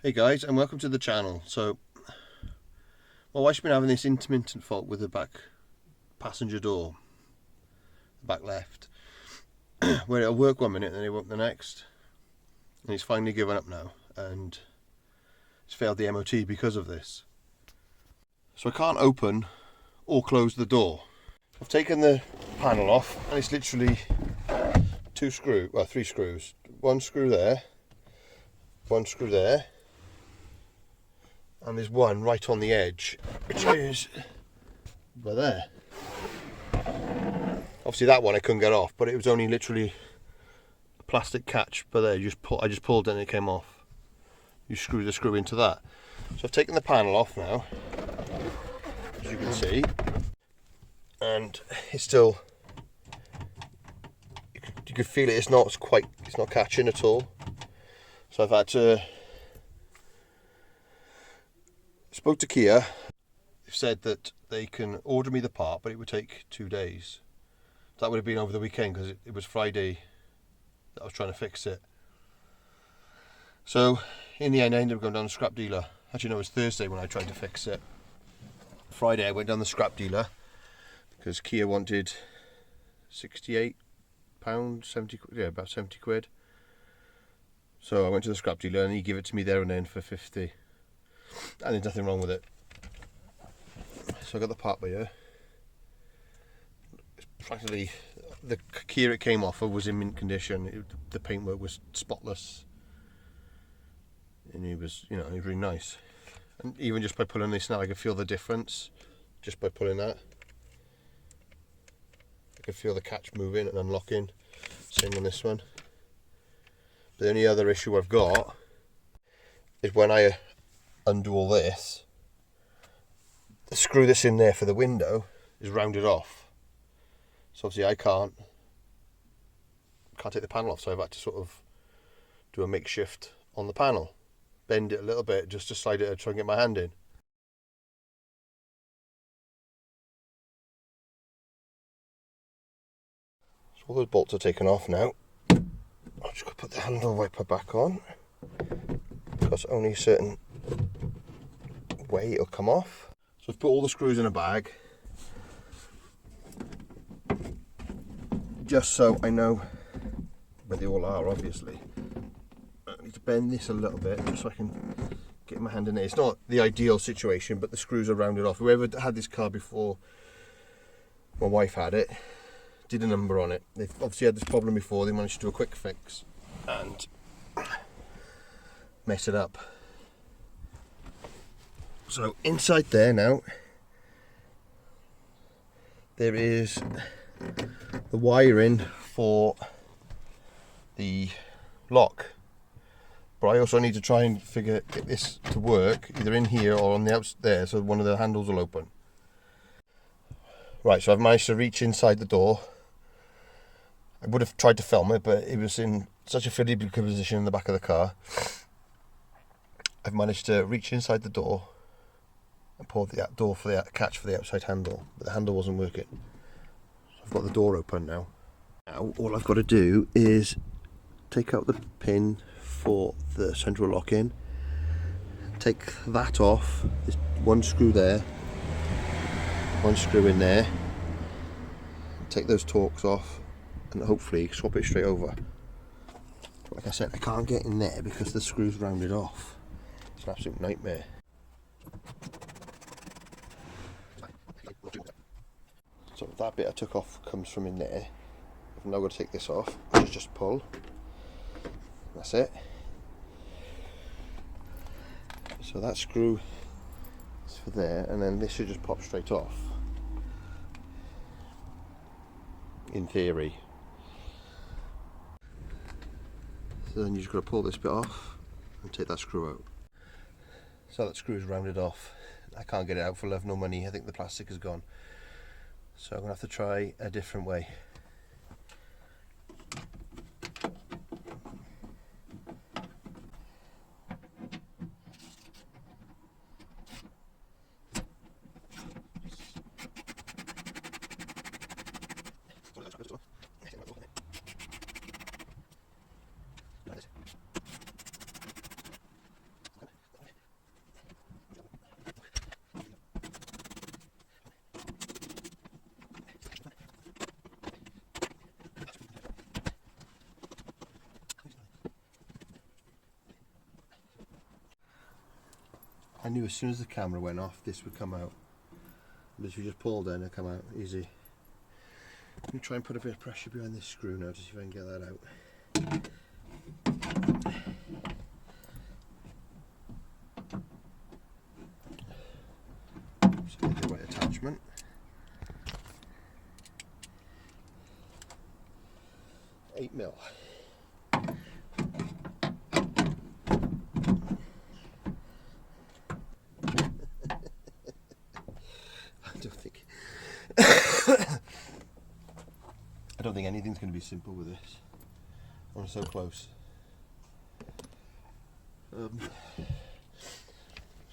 Hey guys, and welcome to the channel. So my wife's been having this intermittent fault with the back passenger door, the back left, where it'll work one minute and then it won't the next, and it's finally given up now and it's failed the MOT because of this. So I can't open or close the door. I've taken the panel off and it's literally three screws. One screw there, one screw there, and there's one right on the edge, which is by there. Obviously that one I couldn't get off, but it was only literally a plastic catch by there. I just pulled it and it came off. You screw the screw into that. So I've taken the panel off now, as you can see, and it's still, you can feel it, it's not catching at all. So I've had to, spoke to Kia. They've said that they can order me the part, but it would take 2 days. That would have been over the weekend because it was Friday that I was trying to fix it. So in the end I ended up going down to the scrap dealer. Actually no, it was Thursday when I tried to fix it. Friday I went down the scrap dealer because Kia wanted £68, 70 quid, yeah, about 70 quid. So I went to the scrap dealer and he gave it to me there and then for 50. And there's nothing wrong with it. So I got the part by here. It's practically, the Kia it came off of was in mint condition. The paintwork was spotless. And he was really nice. And even just by pulling this now, I could feel the difference. Just by pulling that, I could feel the catch moving and unlocking. Same on this one. But the only other issue I've got is when I undo all this, the screw that's in there for the window is rounded off. So obviously I can't take the panel off, so I've had to sort of do a makeshift on the panel. Bend it a little bit just to slide it and try and get my hand in. So all those bolts are taken off now. I'm just going to put the handle wiper back on, because only a certain way it'll come off. So I've put all the screws in a bag, just so I know where they all are, obviously. I need to bend this a little bit just so I can get my hand in it. It's not the ideal situation, but the screws are rounded off. Whoever had this car before my wife had it did a number on it. They've obviously had this problem before. They managed to do a quick fix and mess it up. So inside there now, there is the wiring for the lock. But I also need to try and get this to work either in here or on the outside there, so one of the handles will open. Right, so I've managed to reach inside the door. I would have tried to film it, but it was in such a fiddly position in the back of the car. I've managed to reach inside the door and pull the door for the catch for the outside handle, but the handle wasn't working. So I've got the door open now. Now all I've got to do is take out the pin for the central lock-in, take that off. There's one screw there, one screw in there, take those Torx off and hopefully swap it straight over. Like I said, I can't get in there because the screw's rounded off. It's an absolute nightmare. So that bit I took off comes from in there. I've now got to take this off, which is just pull. That's it. So that screw is for there, and then this should just pop straight off, in theory. So then you just got to pull this bit off and take that screw out. So that screw is rounded off. I can't get it out for love nor money. I think the plastic is gone. So I'm going to have to try a different way. I knew as soon as the camera went off this would come out. Literally just pulled in and come out easy. Let me try and put a bit of pressure behind this screw now to see if I can get that out. So get the right attachment. $8mm. I don't think anything's going to be simple with this. I'm so close. So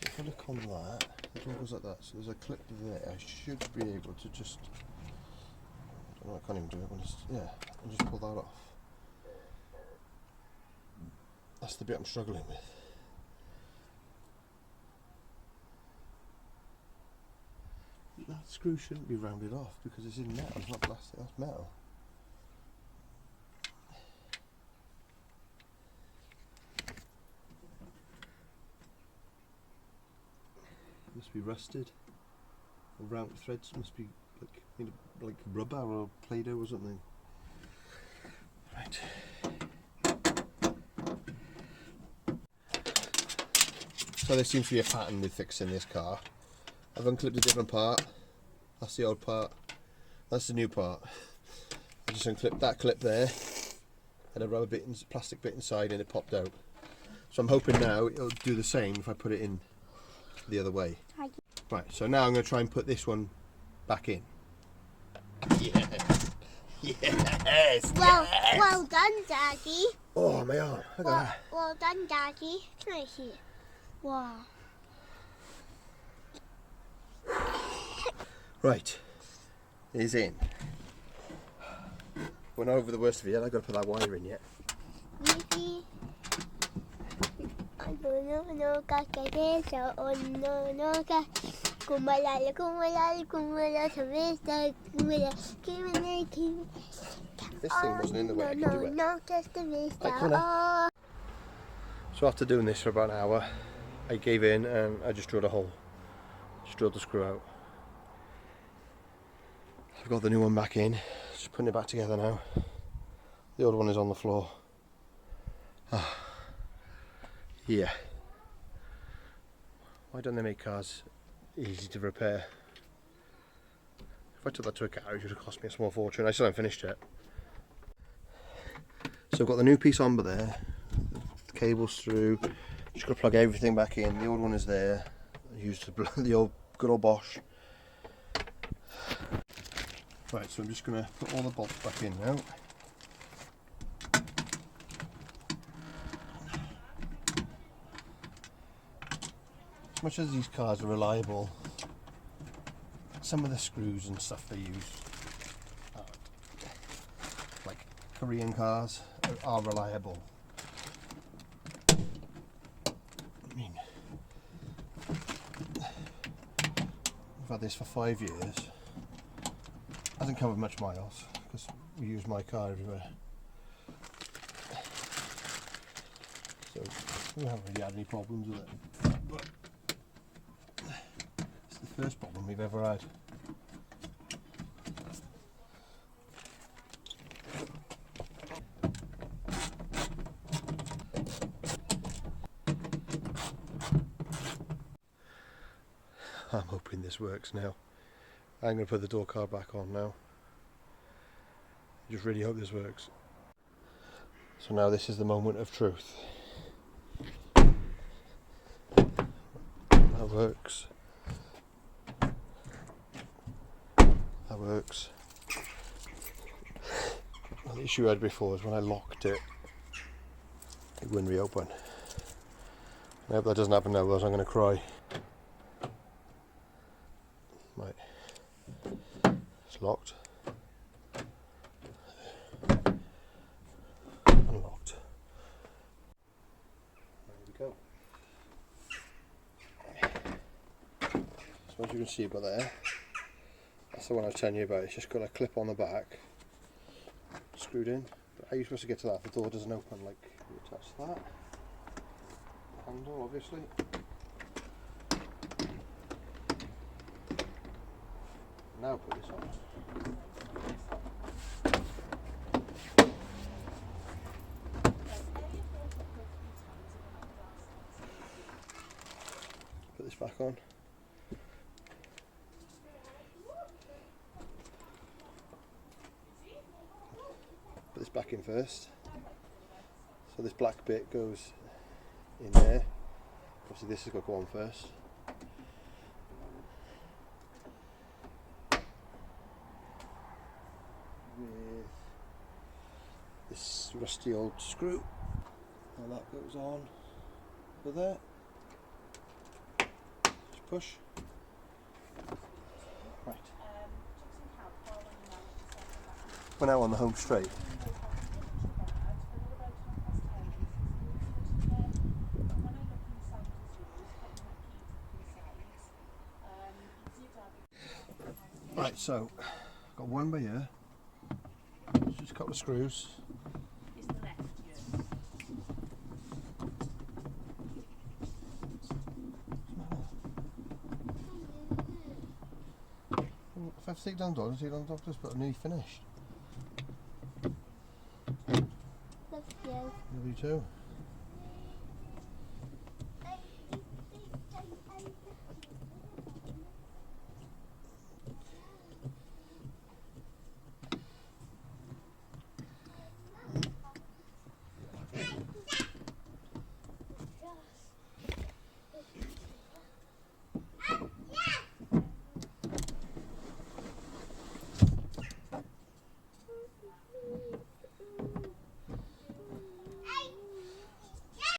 if I look on that, it all goes like that. So there's a clip there. I should be able to just. I don't know, I can't even do it. I'll just pull that off. That's the bit I'm struggling with. That screw shouldn't be rounded off because it's in metal. It's not plastic. That's metal. Must be rusted. The round threads must be like rubber or Play-Doh or something. Right. So there seems to be a pattern with fixing this car. I've unclipped a different part. That's the old part. That's the new part. I just unclipped that clip there. Had a rubber bit, plastic bit inside, and it popped out. So I'm hoping now it'll do the same if I put it in the other way. Right, so now I'm going to try and put this one back in. Yes! Yes! Well done, Daddy. Oh, my arm. Look at that. Well done, Daddy. Can I see? Wow. Right, it is in. We're not over the worst of it yet. I've got to put that wire in yet. Maybe. This thing wasn't in the way. I can do it. No, just the vista. Right, come on. So after doing this for about an hour, I gave in and I just drilled a hole. Just drilled the screw out. I've got the new one back in. Just putting it back together now. The old one is on the floor. Yeah. Why don't they make cars easy to repair? If I took that to a garage, it would have cost me a small fortune. I still haven't finished yet. So I've got the new piece on, but there. The cable's through. Just got to plug everything back in. The old one is there. I used the old good old Bosch. Right, so I'm just going to put all the bolts back in now. As much as these cars are reliable, some of the screws and stuff they use, like Korean cars, are reliable. I mean, I've had this for 5 years. Hasn't covered much miles because we use my car everywhere. So we haven't really had any problems with it. But it's the first problem we've ever had. I'm hoping this works now. I'm going to put the door card back on now. I just really hope this works. So now this is the moment of truth. That works. That works. Well, the issue I had before is when I locked it, it wouldn't reopen. I hope that doesn't happen now, otherwise I'm going to cry. Right. It's locked. Unlocked. There we go. So as you can see by there, that's the one I was telling you about. It's just got a clip on the back, screwed in. But how are you supposed to get to that? The door doesn't open. Like, you attach that handle, obviously. Now put this on. Put this back on. Put this back in first. So this black bit goes in there. Obviously this has got to go on first. With this rusty old screw. Now that goes on over there. Just push. Right. We're now on the home straight. Right, so I've got one by here. Just a couple of screws. Is the left, yeah. If I have to take down doors, doctors, but I'm nearly finished. That's good. You too.